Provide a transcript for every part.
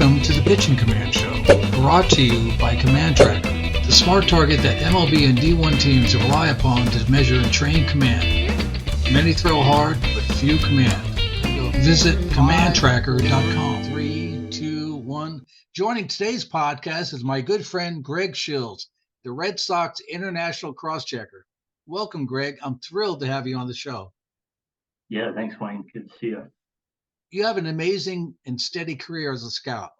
Welcome to the Pitching Command Show, brought to you by Command Trakker, the smart target that MLB and D1 teams rely upon to measure and train command. Many throw hard, but few command. Visit commandtrakker.com. 3, 2, 1. Joining today's podcast is my good friend Greg Schilz, the Red Sox International Crosschecker. Welcome, Greg. I'm thrilled to have you on the show. Yeah, thanks, Wayne. Good to see you. You have an amazing and steady career as a scout,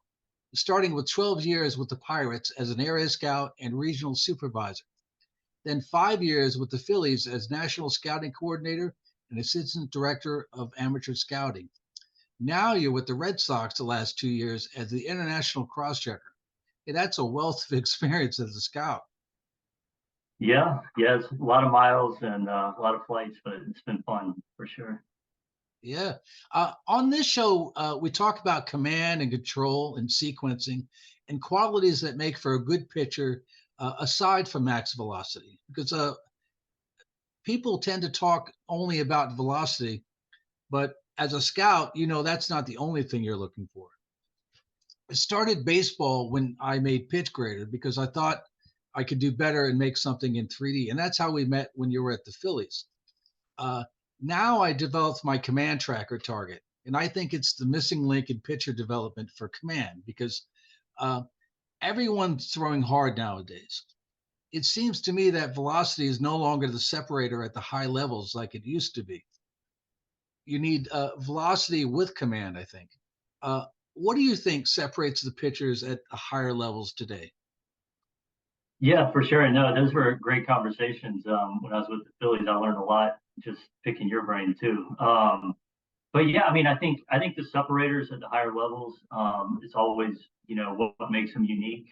starting with 12 years with the Pirates as an area scout and regional supervisor, then 5 years with the Phillies as national scouting coordinator and assistant director of amateur scouting. Now you're with the Red Sox the last 2 years as the international crosschecker. Hey, that's a wealth of experience as a scout. Yeah, it's a lot of miles and a lot of flights, but it's been fun for sure. Yeah. On this show, we talk about command and control and sequencing and qualities that make for a good pitcher aside from max velocity. Because people tend to talk only about velocity, but as a scout, that's not the only thing you're looking for. I started baseball when I made pitch grader because I thought I could do better and make something in 3D. And that's how we met when you were at the Phillies. Now I developed my command tracker target, and I think it's the missing link in pitcher development for command because everyone's throwing hard nowadays. It seems to me that velocity is no longer the separator at the high levels like it used to be. You need velocity with command, I think. What do you think separates the pitchers at the higher levels today? Yeah, for sure. No, those were great conversations. When I was with the Phillies, I learned a lot just picking your brain too. But yeah, I mean, I think the separators at the higher levels, it's always, what makes them unique.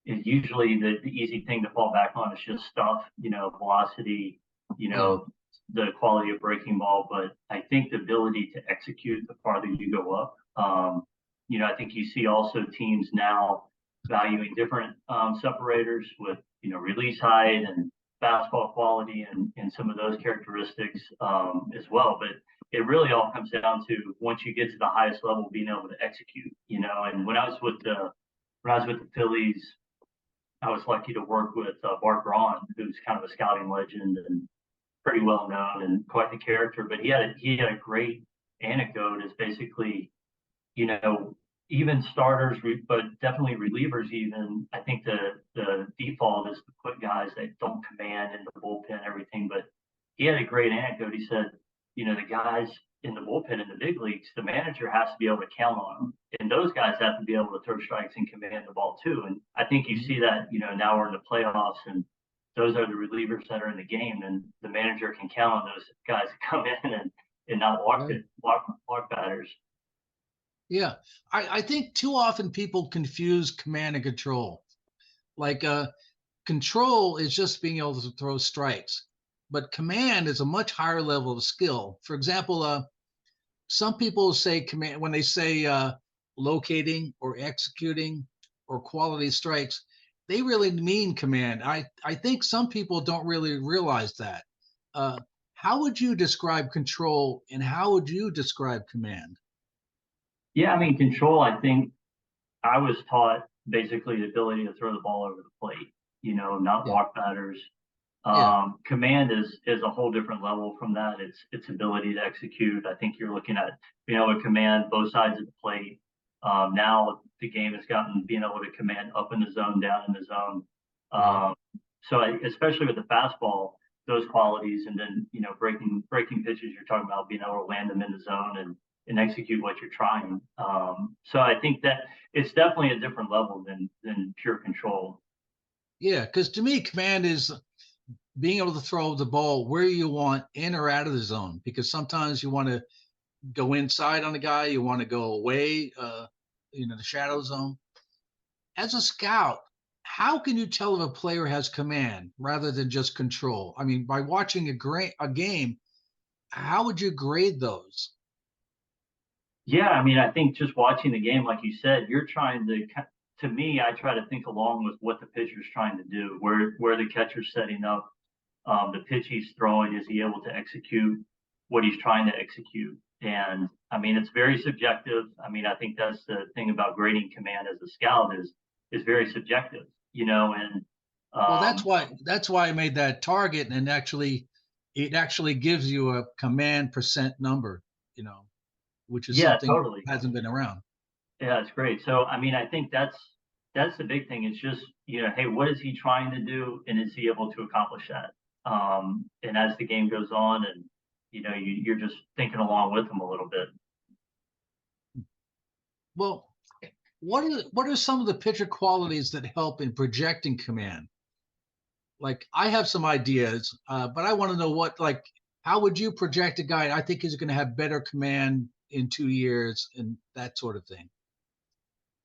Is usually the easy thing to fall back on is just stuff, velocity, the quality of breaking ball. But I think the ability to execute the farther you go up, I think you see also teams now valuing different separators with, release height and fastball quality and some of those characteristics as well. But it really all comes down to once you get to the highest level, being able to execute, and when I was with the Phillies, I was lucky to work with Bart Braun, who's kind of a scouting legend and pretty well known and quite the character. But he had a great anecdote. Is basically, even starters, but definitely relievers. Even I think the default is to put guys that don't command in the bullpen, everything. But he had a great anecdote. He said, the guys in the bullpen in the big leagues, the manager has to be able to count on them, and those guys have to be able to throw strikes and command the ball too. And I think you see that, now we're in the playoffs, and those are the relievers that are in the game, and the manager can count on those guys to come in and not walk batters. Yeah, I think too often people confuse command and control. Like control is just being able to throw strikes, but command is a much higher level of skill. For example, some people say command when they say locating or executing or quality strikes, they really mean command. I think some people don't really realize that. How would you describe control and how would you describe command? Yeah, I mean, control, I think I was taught basically the ability to throw the ball over the plate, not Yeah, walk batters. yeah, Command is a whole different level from that. It's ability to execute. I think you're looking at being able to command both sides of the plate. Now the game has gotten being able to command up in the zone, down in the zone. right. Especially with the fastball, those qualities, and then breaking pitches, you're talking about being able to land them in the zone and execute what you're trying. So I think that it's definitely a different level than pure control. Yeah, because to me, command is being able to throw the ball where you want in or out of the zone. Because sometimes you want to go inside on the guy, you want to go away, the shadow zone. As a scout, how can you tell if a player has command rather than just control? I mean, by watching a game, how would you grade those? Yeah, I mean, I think just watching the game, like you said, you're trying to me, I try to think along with what the pitcher's trying to do, where the catcher's setting up, the pitch he's throwing, is he able to execute what he's trying to execute? And I mean, it's very subjective. I mean, I think that's the thing about grading command as a scout is very subjective, you know, and Well, um, that's why I made that target, and actually, it actually gives you a command percent number, you know, which is yeah, something totally. that hasn't been around. Yeah, it's great. So, I mean, I think that's the big thing. It's just, you know, hey, what is he trying to do, and is he able to accomplish that? And as the game goes on, and you know, you're just thinking along with him a little bit. Well, what are some of the pitcher qualities that help in projecting command? Like I have some ideas, but I want to know what like how would you project a guy? I think he's going to have better command in 2 years and that sort of thing.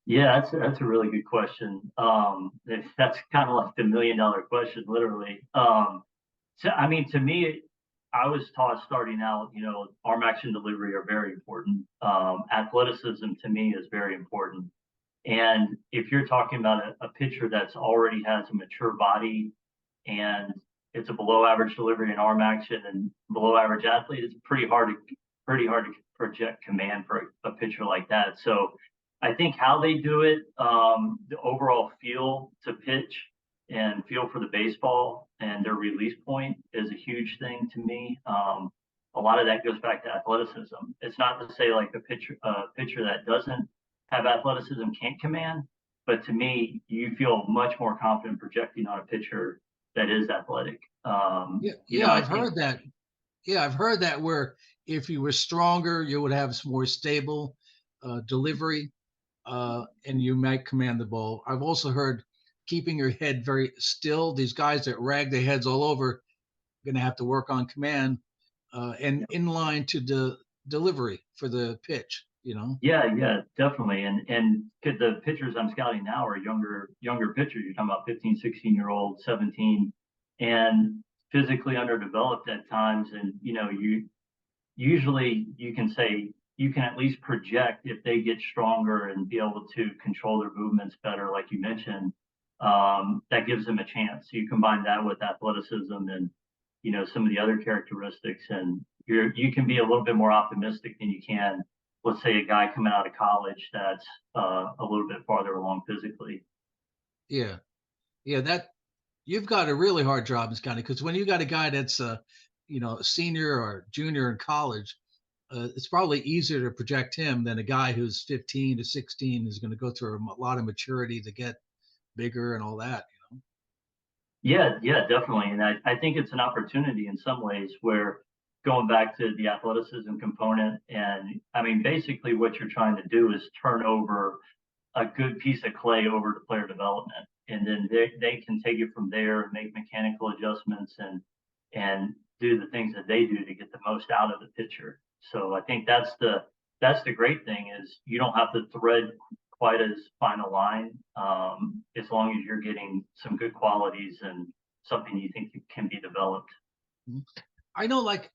Yeah, that's a really good question. That's kind of like the $1 million question, literally. So, I mean, to me, I was taught starting out, you know, arm action delivery are very important. Athleticism to me is very important. And if you're talking about a pitcher that's already has a mature body and it's a below average delivery and arm action and below average athlete, it's pretty hard to project command for a pitcher like that. So I think how they do it, the overall feel to pitch and feel for the baseball and their release point is a huge thing to me. A lot of that goes back to athleticism. It's not to say like a pitcher that doesn't have athleticism can't command, but to me, you feel much more confident projecting on a pitcher that is athletic. Yeah, You know, yeah, I I've think heard that. Yeah, I've heard that where if you were stronger, you would have some more stable delivery, and you might command the ball. I've also heard keeping your head very still. These guys that rag their heads all over going to have to work on command and in line to the delivery for the pitch. You know. yeah, yeah, definitely. And the pitchers I'm scouting now are younger pitchers. You're talking about 15, 16-year old, 17, and physically underdeveloped at times. And you know, you can say you can at least project if they get stronger and be able to control their movements better, like you mentioned. That gives them a chance. So you combine that with athleticism and you know some of the other characteristics, and you can be a little bit more optimistic than you can, let's say, a guy coming out of college that's a little bit farther along physically. Yeah, yeah. That you've got a really hard job in scouting because when you got a guy that's a senior or junior in college, it's probably easier to project him than a guy who's 15 to 16 is going to go through a lot of maturity to get bigger and all that. Yeah, yeah, definitely. And I think it's an opportunity in some ways where going back to the athleticism component, and I mean, basically what you're trying to do is turn over a good piece of clay over to player development. And then they can take it from there and make mechanical adjustments and do the things that they do to get the most out of the pitcher. So I think that's the great thing is you don't have to thread quite as fine a line, as long as you're getting some good qualities and something you think can be developed. Mhm. I know, like,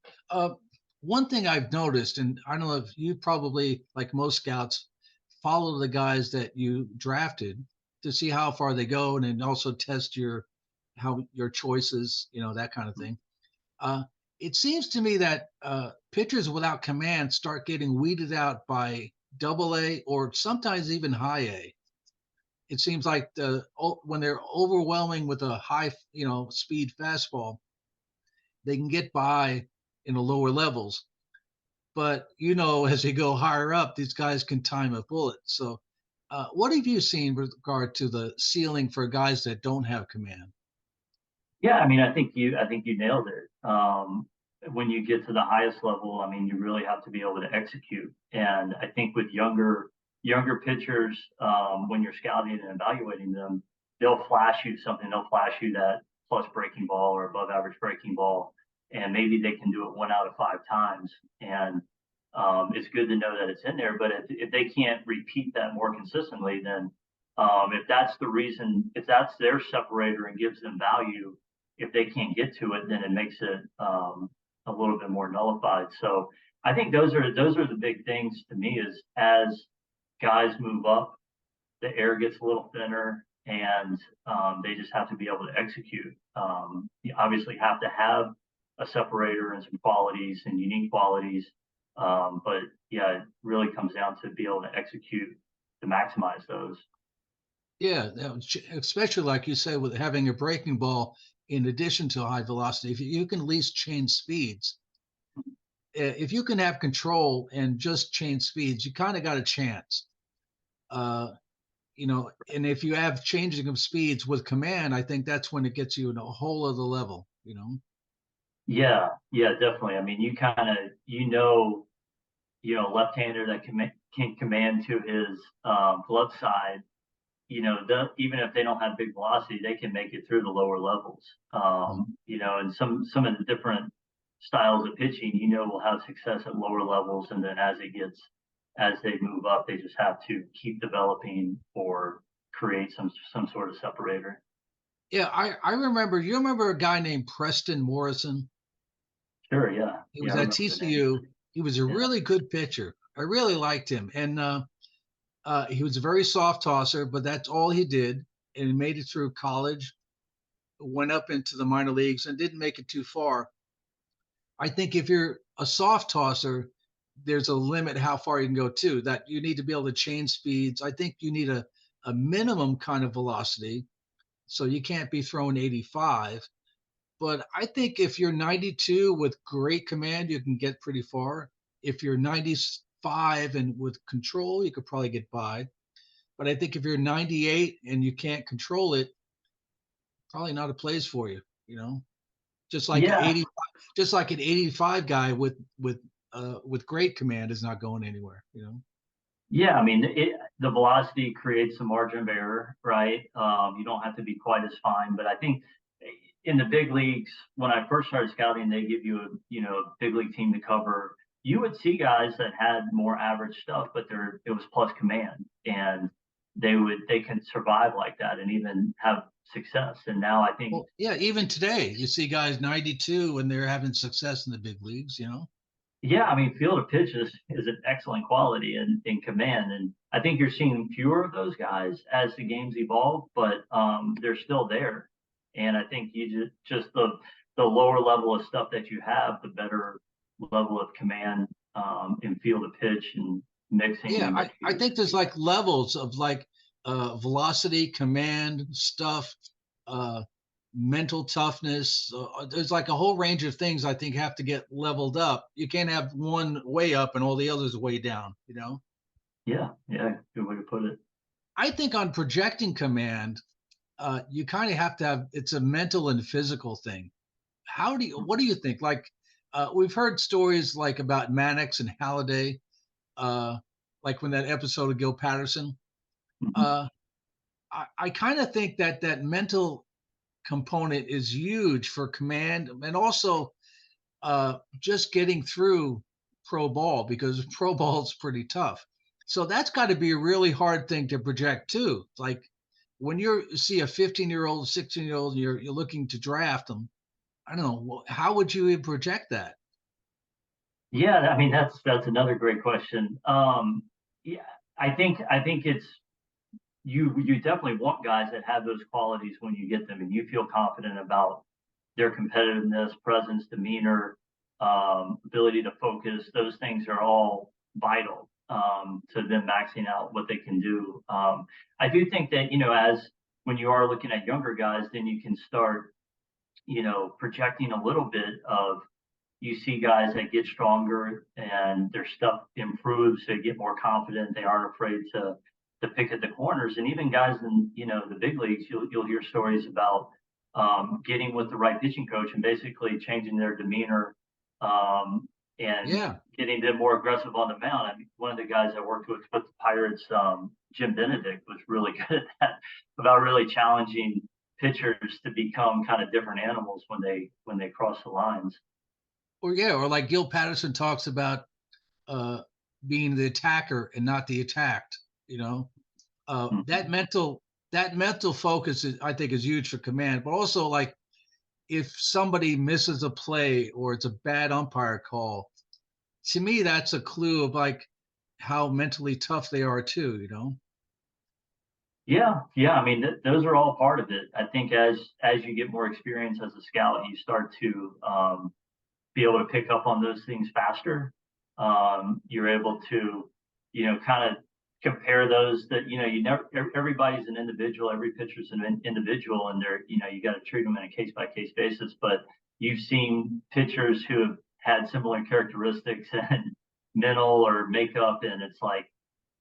one thing I've noticed, and I don't know if you probably, like most scouts, follow the guys that you drafted to see how far they go, and then also test your choices, that kind of thing. Uh, it seems to me that pitchers without command start getting weeded out by double A or sometimes even high A. It seems like when they're overwhelming with a high, speed fastball, they can get by in the lower levels. But as you go higher up, these guys can time a bullet. So, what have you seen with regard to the ceiling for guys that don't have command? Yeah, I mean, I think you nailed it. When you get to the highest level, I mean, you really have to be able to execute. And I think with younger pitchers, when you're scouting and evaluating them, they'll flash you something. They'll flash you that plus breaking ball or above average breaking ball, and maybe they can do it 1 out of 5 times. And it's good to know that it's in there. But if they can't repeat that more consistently, then if that's the reason, if that's their separator and gives them value, if they can't get to it, then it makes it a little bit more nullified. So I think those are the big things to me is as guys move up, the air gets a little thinner and they just have to be able to execute. You obviously have to have a separator and some qualities and unique qualities, But yeah, it really comes down to be able to execute to maximize those. Yeah, especially like you say, with having a breaking ball in addition to high velocity, if you can at least change speeds, if you can have control and just change speeds, you kind of got a chance. Uh, and if you have changing of speeds with command, I think that's when it gets you in a whole other level. Yeah, yeah, definitely. I mean, you kind of, left-hander that can command to his glove side, even if they don't have big velocity, they can make it through the lower levels. Mhm. And some of the different styles of pitching, will have success at lower levels, and then as they move up, they just have to keep developing or create some sort of separator. Yeah, I remember. You remember a guy named Preston Morrison? Sure, yeah, He yeah, was I at remember the name. TCU. He was a Yeah, really good pitcher. I really liked him, and he was a very soft tosser, but that's all he did. And he made it through college, went up into the minor leagues, and didn't make it too far. I think if you're a soft tosser, there's a limit how far you can go too. That you need to be able to change speeds. I think you need a minimum kind of velocity, so you can't be throwing 85. But I think if you're 92 with great command, you can get pretty far. If you're 95 and with control, you could probably get by. But I think if you're 98 and you can't control it, probably not a place for you. Just like yeah, 80, just like an 85 guy with great command is not going anywhere. yeah. I mean, the velocity creates a margin of error, right? You don't have to be quite as fine, but I think in the big leagues, when I first started scouting, they give you a big league team to cover. You would see guys that had more average stuff, but it was plus command, and they can survive like that and even have success. And now I think, Well, yeah, even today you see guys 92 and they're having success in the big leagues. yeah, I mean, field of pitch is an excellent quality in command, and I think you're seeing fewer of those guys as the games evolve, but they're still there. And I think you just the lower level of stuff that you have, the better level of command in field of pitch and mixing Yeah, and I think there's like levels of like velocity, command, stuff, uh, mental toughness. There's like a whole range of things I think have to get leveled up. You can't have one way up and all the others way down. yeah, yeah, good way to put it. I think on projecting command, you kind of have to have it's a mental and physical thing. What do you think? Like, we've heard stories like about Mannix and Halliday, uh, like when that episode of Gil Patterson. Mhm. Uh, I kind of think that mental component is huge for command and also just getting through pro ball because pro ball is pretty tough. So that's got to be a really hard thing to project too. Like when you see a 15-year-old, 16-year-old, and you're looking to draft them. I don't know. How would you even project that? Yeah, I mean that's another great question. Yeah, I think it's you definitely want guys that have those qualities when you get them, and you feel confident about their competitiveness, presence, demeanor, ability to focus. Those things are all vital to them maxing out what they can do. I do think that as when you are looking at younger guys, then you can start projecting a little bit of you see guys that get stronger and their stuff improves, they get more confident, they aren't afraid to pick at the corners. And even guys in the big leagues, you'll hear stories about getting with the right pitching coach and basically changing their demeanor and Yeah. getting them more aggressive on the mound. I mean, one of the guys I worked with the Pirates, Jim Benedict, was really good at that, about really challenging pitchers to become kind of different animals when they cross the lines. Or yeah, or like Gil Patterson talks about uh, being the attacker and not the attacked. You know, Mhm. that mental focus is, I think, is huge for command. But also, like if somebody misses a play or it's a bad umpire call, to me, that's a clue of like how mentally tough they are too. Yeah, yeah. I mean, those are all part of it. I think as you get more experience as a scout, you start to be able to pick up on those things faster. You're able to, kind of compare those that, everybody's an individual, every pitcher's an individual, and you got to treat them in a case by case basis. But you've seen pitchers who have had similar characteristics and mental or makeup, and it's like,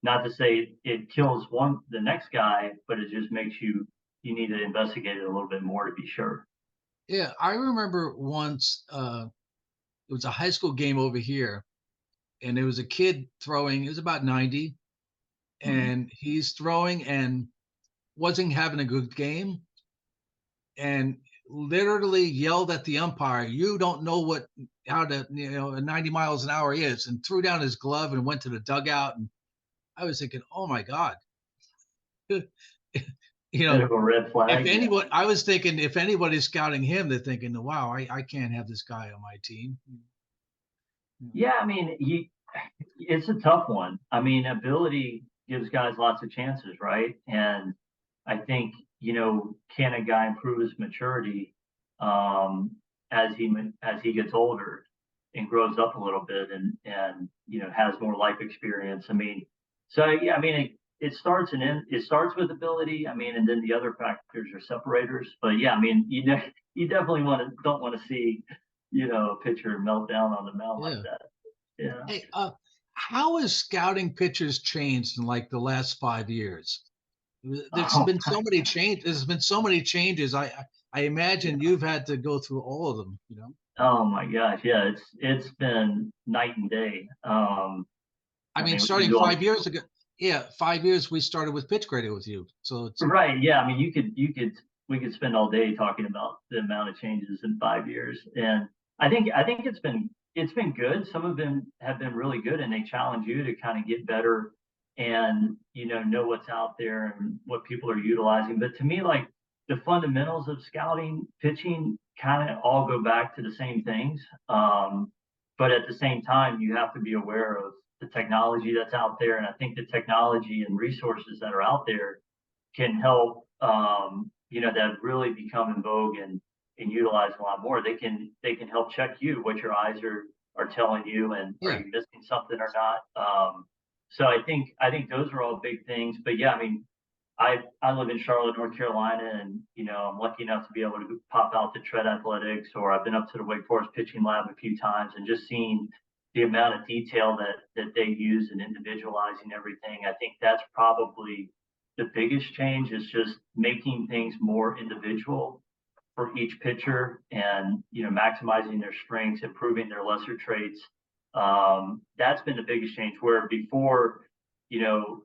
not to say it kills the next guy, but it just makes you need to investigate it a little bit more to be sure. Yeah, I remember once it was a high school game over here, and there was a kid throwing. It was about 90, Mhm. and he's throwing and wasn't having a good game, and literally yelled at the umpire, "You don't know what how to 90 miles an hour is," and threw down his glove and went to the dugout. And I was thinking, "Oh my god." you Bit know, of a red if flag, yeah. anyone, I was thinking, if anybody's scouting him, they're thinking, "Wow, I can't have this guy on my team." Yeah, I mean, it's a tough one. I mean, ability gives guys lots of chances, right? And I think, can a guy improve his maturity as he gets older and grows up a little bit and has more life experience? I mean, so yeah, I mean, it starts with ability. I mean, and then the other factors are separators. But yeah, I mean, you definitely don't want to see a pitcher melt down on the mound like Yeah. that. Yeah. Hey, how has scouting pitchers changed in like the last 5 years? There's Oh been so many change. There's been so many changes. I imagine yeah. you've had to go through all of them. Oh my gosh, yeah, it's been night and day. I I mean, mean, we can starting do all 5 years ago. Yeah, 5 years we started with pitch grading with you. So it's right. Yeah, I mean, we could spend all day talking about the amount of changes in 5 years, and I think it's been good. Some of them have been really good, and they challenge you to kind of get better and know what's out there and what people are utilizing. But to me, like the fundamentals of scouting pitching kind of all go back to the same things. But at the same time, you have to be aware of the technology that's out there, and I think the technology and resources that are out there can help, that really become in vogue and utilized a lot more. They can help check you what your eyes are telling you, and are yeah, you missing something or not. So I think those are all big things. But yeah, I mean, I live in Charlotte, North Carolina, and I'm lucky enough to be able to pop out to Tread Athletics, or I've been up to the Wake Forest pitching lab a few times, and just seeing the amount of detail that they use in individualizing everything. I think that's probably the biggest change, is just making things more individual for each pitcher, and maximizing their strengths, improving their lesser traits. That's been the biggest change. Where before, you know,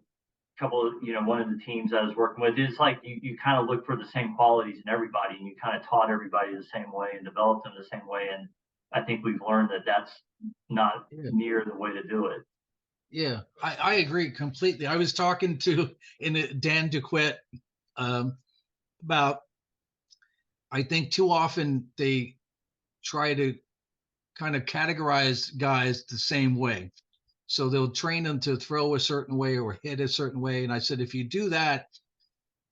one of the teams I was working with, is like you kind of look for the same qualities in everybody, and you kind of taught everybody the same way and developed them the same way. And I think we've learned that that's not yeah, near the way to do it. yeah. I agree completely. I was talking to Dan DeQuette um, about. I think too often they try to kind of categorize guys the same way. So they'll train them to throw a certain way or hit a certain way. And I said, if you do that,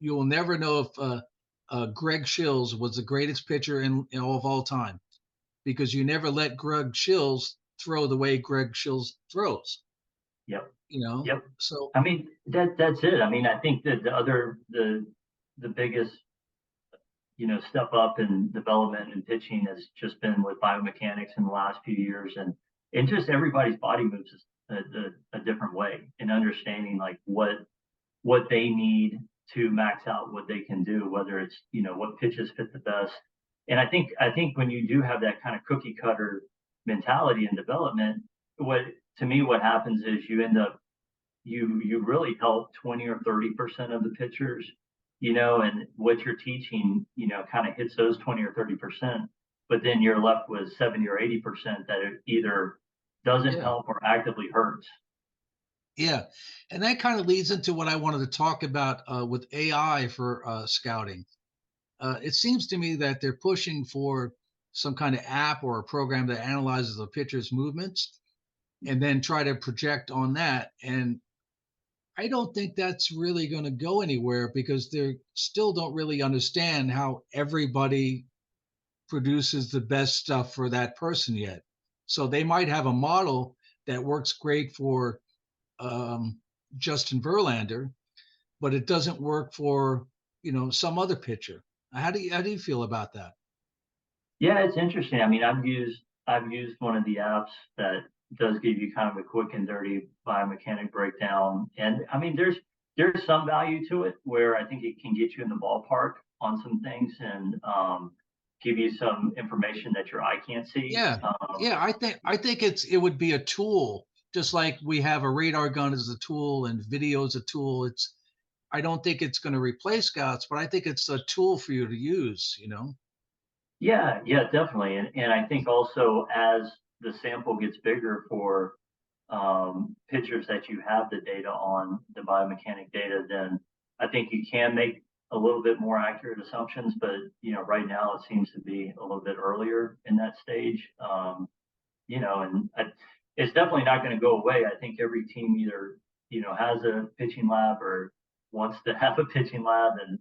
you will never know if Greg Schilz was the greatest pitcher in all time, because you never let Greg Schilz throw the way Greg Schilz throws. Yep. You know, Yep. so I mean, that's it. I mean, I think that the biggest step up in development and pitching has just been with biomechanics in the last few years, and just everybody's body moves a different way, and understanding like what they need to max out what they can do, whether it's what pitches fit the best. And I think when you do have that kind of cookie cutter mentality in development, what to me what happens is you end up you really help 20 or 30% of the pitchers, and what you're teaching, kind of hits those 20 or 30%, but then you're left with 70 or 80% that it either doesn't yeah, help or actively hurts. yeah, and that kind of leads into what I wanted to talk about with AI for scouting. It seems to me that they're pushing for some kind of app or a program that analyzes the pitcher's movements and then try to project on that. And I don't think that's really going to go anywhere, because they still don't really understand how everybody produces the best stuff for that person yet. So they might have a model, that works great for Justin Verlander, but it doesn't work for some other pitcher. How do you feel about that? Yeah, it's interesting. I mean, I've used one of the apps that does give you kind of a quick and dirty biomechanic breakdown, and I mean, there's some value to it where I think it can get you in the ballpark on some things and give you some information that your eye can't see. Yeah, yeah. I think it would be a tool, just like we have a radar gun as a tool and video as a tool. I don't think it's going to replace scouts, but I think it's a tool for you to use. Yeah, yeah, definitely. And I think also as the sample gets bigger for pictures that you have the data on, the biomechanic data, then I think you can make a little bit more accurate assumptions. But right now it seems to be a little bit earlier in that stage. And it's definitely not going to go away. I think every team either has a pitching lab or wants to have a pitching lab, and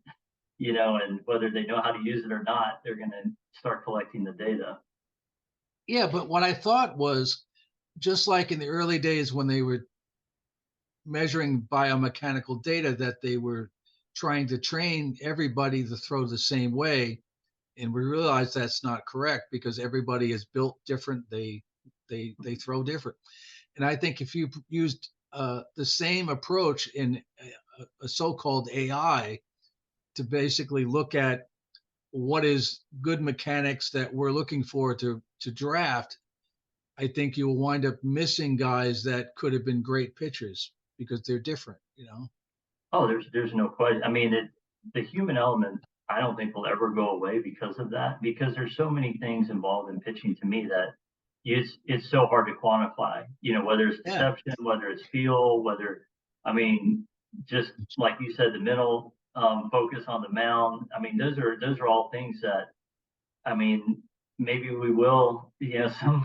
whether they know how to use it or not, they're going to start collecting the data. Yeah, but what I thought was, just like in the early days when they were measuring biomechanical data, that they were trying to train everybody to throw the same way, and we realized that's not correct because everybody is built different. They throw different. And I think if you used the same approach in a so-called AI to basically look at what is good mechanics that we're looking for to draft, I think you'll wind up missing guys that could have been great pitchers because they're different. Oh, there's no question. I mean, the human element, I don't think will ever go away because of that. Because there's so many things involved in pitching to me that it's so hard to quantify. Whether it's Yeah. deception, whether it's feel, I mean, just like you said, the mental focus on the mound. I mean, those are all things that, I mean, maybe we will, some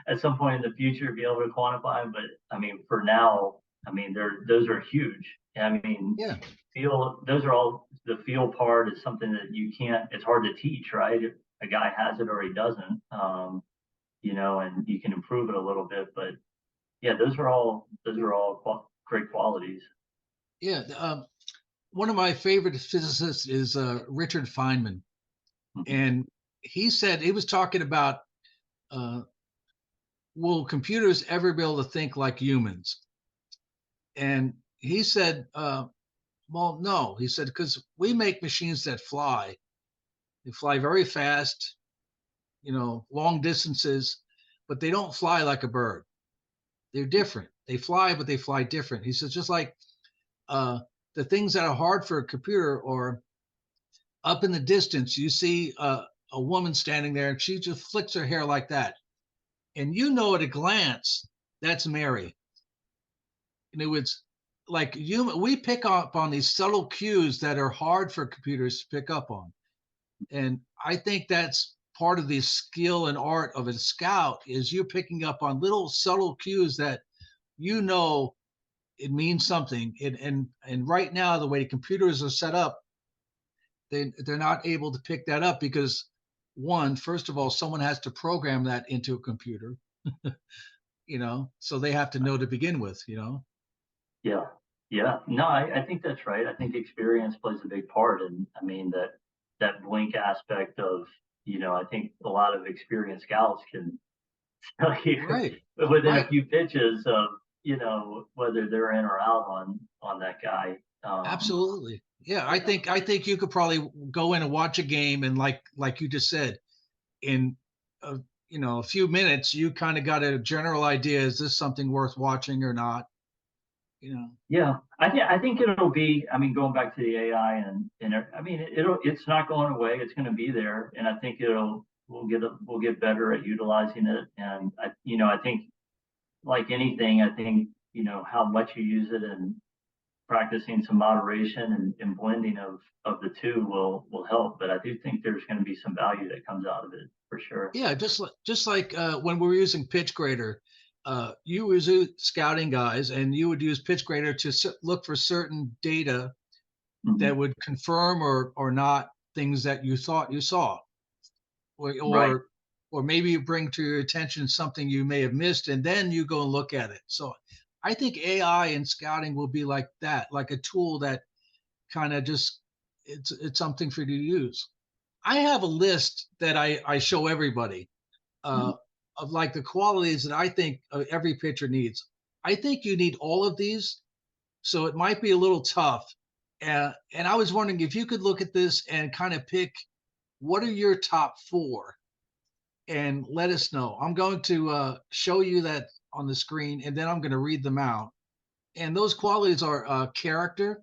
at some point in the future be able to quantify. But I mean, for now, I mean, those are huge. I mean, Yeah. those are all, the feel part is something that you can't. It's hard to teach, right? If a guy has it or he doesn't, and you can improve it a little bit. But yeah, those are all great qualities. Yeah. One of my favorite physicists is Richard Feynman, Mhm. and he was talking about, uh, will computers ever be able to think like humans? And he said, well, no. He said, because we make machines that fly. They fly very fast, long distances, but they don't fly like a bird. They're different. They fly, but they fly different. He says, just like uh, the things that are hard for a computer, or up in the distance, you see a woman standing there and she just flicks her hair like that. And at a glance, that's Mary. And it was like we pick up on these subtle cues that are hard for computers to pick up on. And I think that's part of the skill and art of a scout is you picking up on little subtle cues that it means something. And right now, the way computers are set up, they're not able to pick that up because, one, first of all, someone has to program that into a computer, so they have to know to begin with. Yeah, yeah. No, I think that's right. I think experience plays a big part, and I mean that blink aspect of, I think a lot of experienced scouts can tell you Right, within a right. few pitches of, whether they're in or out on that guy. Absolutely. Yeah, I Yeah, think I think you could probably go in and watch a game, and like you just said, in a, a few minutes, you kind of got a general idea, is this something worth watching or not? You know. yeah. I think it'll be. I mean, going back to the AI I mean, it's not going away. It's going to be there, and I think we'll get better at utilizing it. And I think, like anything, I think how much you use it and practicing some moderation and blending of the two will help. But I do think there's going to be some value that comes out of it for sure. Yeah, just like when we were using pitch grader, you were scouting guys, and you would use pitch grader to look for certain data that Hmm. would confirm or not things that you thought you saw, or Right. or maybe you bring to your attention something you may have missed, and then you go and look at it. So I think AI in scouting will be like that, like a tool that kind of just it's something for you to use. I have a list that I show everybody uh, of like the qualities that I think every pitcher needs. I think you need all of these, so it might be a little tough. And I was wondering if you could look at this and kind of pick what are your top four and let us know. I'm going to show you that on the screen, and then I'm going to read them out. And those qualities are character,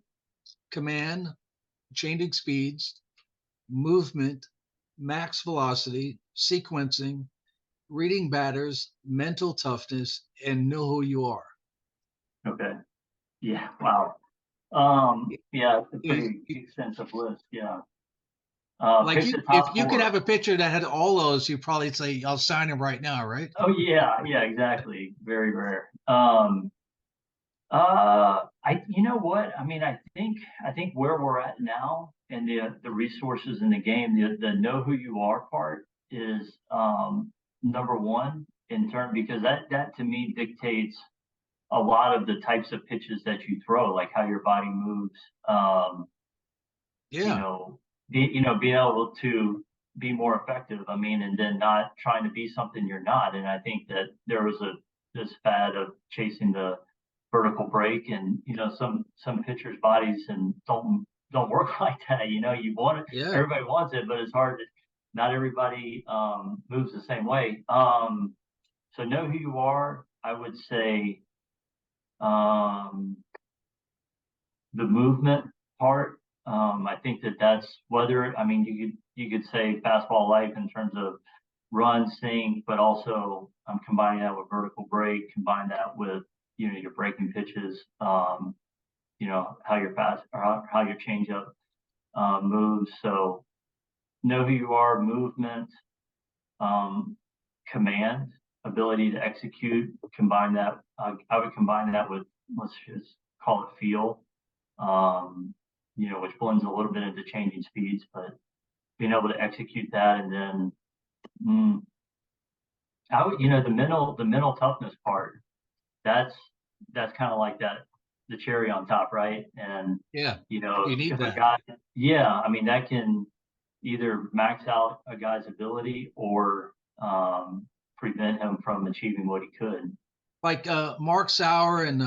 command, changing speeds, movement, max velocity, sequencing, reading batters, mental toughness, and know who you are. Okay. Yeah. Wow. Yeah, it's a pretty extensive list. Yeah. Like Pick the if top you could have four. a picture that had all those, you'd probably say, "I'll sign him right now," right? Oh yeah, yeah, exactly. Very rare. You know what? I mean, I think where we're at now and the resources in the game, the know who you are part is number one in turn, because that to me dictates a lot of the types of pitches that you throw, like how your body moves. You Yeah, know, being able to be more effective. I mean, and then not trying to be something you're not. And I think that there was this fad of chasing the vertical break, and some pitchers' bodies and don't work like that. You want it, yeah. everybody wants it, but it's hard. Not everybody moves the same way. So know who you are. I would say um, the movement part. I think that's whether, I mean, you could say fastball life in terms of run, sink, but also combining that with vertical break, combine that with your breaking pitches, how your fast or how your changeup moves. So know who you are, movement, um, command, ability to execute. Combine that. I would combine that with, let's just call it feel, which blends a little bit into changing speeds, but being able to execute that. And then mm, I would, the mental toughness part, that's kind of like that, the cherry on top, right? And Yeah, you need if a that. guy, yeah, I mean, that can either max out a guy's ability or prevent him from achieving what he could. Like Mark Sauer and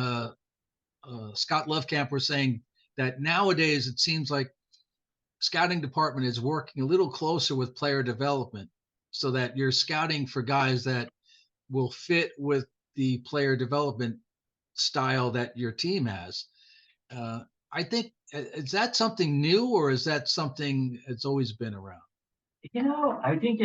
Scott Lovekamp were saying that nowadays it seems like scouting department is working a little closer with player development, so that you're scouting for guys that will fit with the player development style that your team has. Uh, I think is that something new, or is that something that's always been around? I think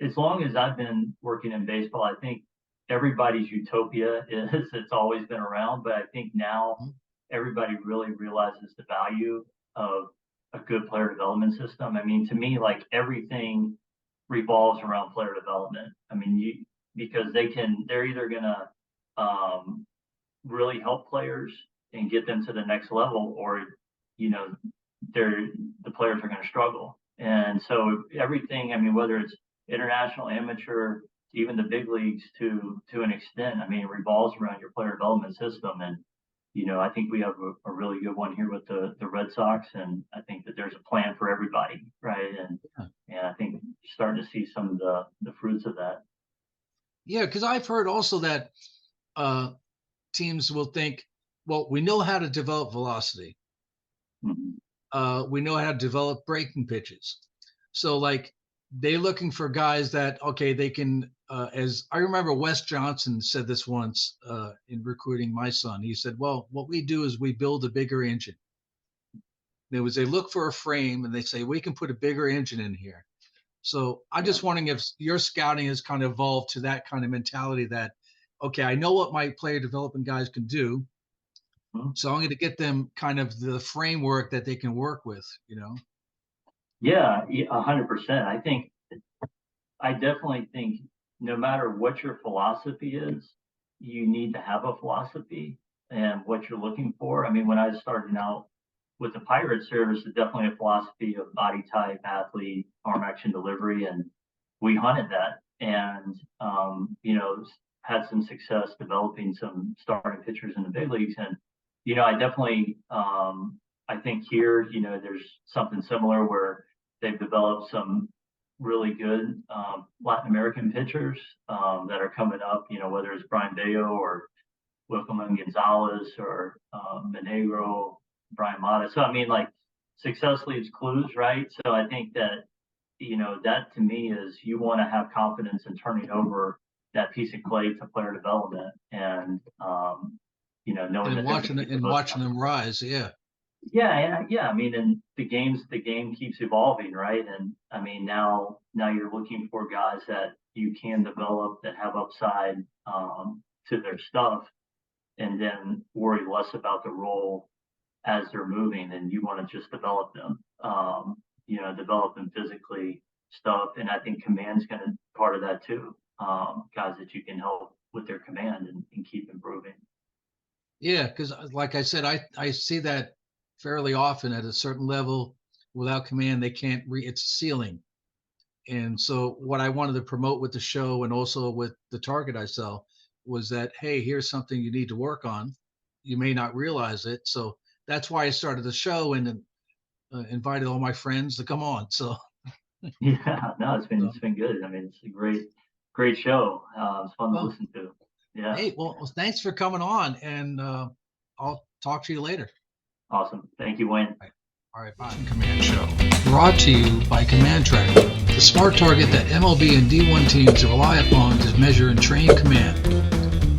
as long as I've been working in baseball, I think everybody's utopia is it's always been around, but I think now Mhm. everybody really realizes the value of a good player development system. I mean, to me, like everything revolves around player development. I mean, because they're either gonna um, really help players and get them to the next level, or you know, they're the players are going to struggle. And so everything, I mean, whether it's international, amateur, even the big leagues to an extent, I mean, it revolves around your player development system. And I think we have a really good one here with the Red Sox, and I think that there's a plan for everybody, right? And I think you're starting to see some of the fruits of that. Yeah, because I've heard also that uh, teams will think, well, we know how to develop velocity. Mhm. We know how to develop breaking pitches. So like they looking for guys that okay they can. As I remember, Wes Johnson said this once in recruiting my son. He said, "Well, what we do is we build a bigger engine." There was they look for a frame and they say we can put a bigger engine in here. So I'm Yeah. just wondering if your scouting has kind of evolved to that kind of mentality that, okay, I know what my player development guys can do, Mhm. so I'm going to get them kind of the framework that they can work with, you know? Yeah, 100%. I definitely think no matter what your philosophy is, you need to have a philosophy and what you're looking for. I mean, when I was starting out with the Pirate Service, it's definitely a philosophy of body type, athlete, arm action delivery. And we hunted that, and had some success developing some starting pitchers in the big leagues. And I definitely I think here there's something similar where they've developed some really good Latin American pitchers that are coming up, whether it's Brian Bayo or Wilkerman Gonzalez or Monegro, Brian Mata. So I mean, like, success leaves clues, right? So I think that that to me is, you want to have confidence in turning over that piece of clay to player development, and knowing And watching them rise. Yeah. Yeah. I mean, and the game keeps evolving, right? And I mean, now you're looking for guys that you can develop, that have upside to their stuff, and then worry less about the role as they're moving, and you want to just develop them, develop them physically, stuff. And I think command's going to part of that too. Guys that you can help with their command and keep improving. Yeah, because like I said, I see that fairly often. At a certain level, without command, they can't it's a ceiling. And so what I wanted to promote with the show, and also with the target I sell, was that, hey, here's something you need to work on. You may not realize it. So that's why I started the show, and then invited all my friends to come on. So Yeah, no, it's been good. I mean, it's a great show. It's fun to listen to. Yeah. Hey, well, thanks for coming on, and I'll talk to you later. Awesome. Thank you, Wayne. All right, bye. Command Show, brought to you by Command Trakker, the smart target that MLB and D1 teams rely upon to measure and train command.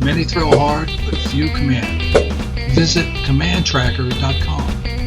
Many throw hard, but few command. Visit commandtracker.com.